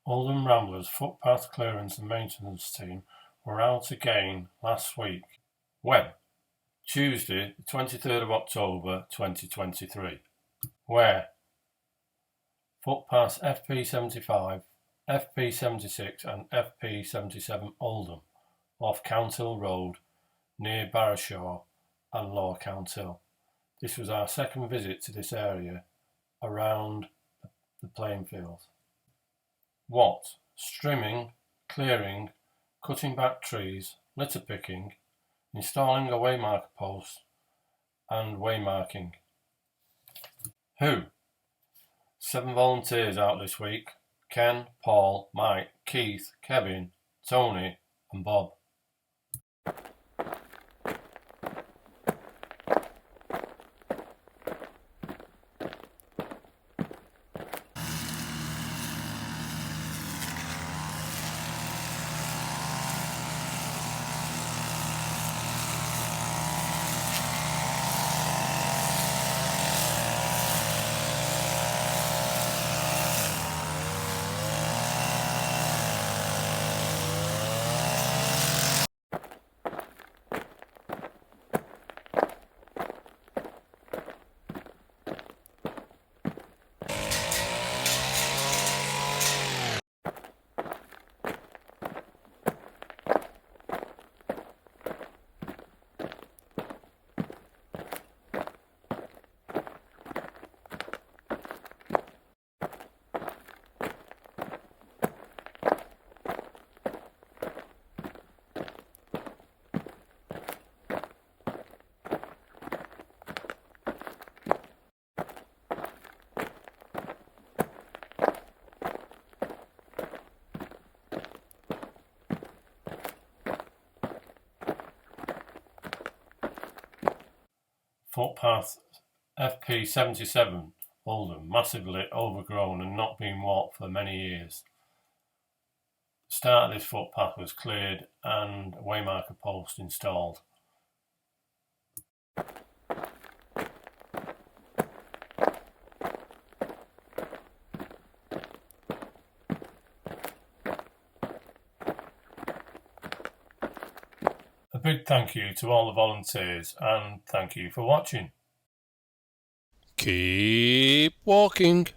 Oldham Ramblers footpath clearance and maintenance team were out again last week. When? Tuesday, the 23rd of October 2023. Where? Footpaths FP75, FP76 and FP77 Oldham, off Counthill Road, near Barrowshaw and Lower Counthill. This was our second visit to this area around the playing fields. What? Strimming, clearing, cutting back trees, litter picking, installing a waymarker post and waymarking. Who? 7 volunteers out this week: Ken, Paul, Mike, Keith, Kevin, Tony and Bob. Footpath FP77 Oldham, massively overgrown and not been walked for many years. The start of this footpath was cleared and a waymarker post installed. A big thank you to all the volunteers and thank you for watching. Keep walking.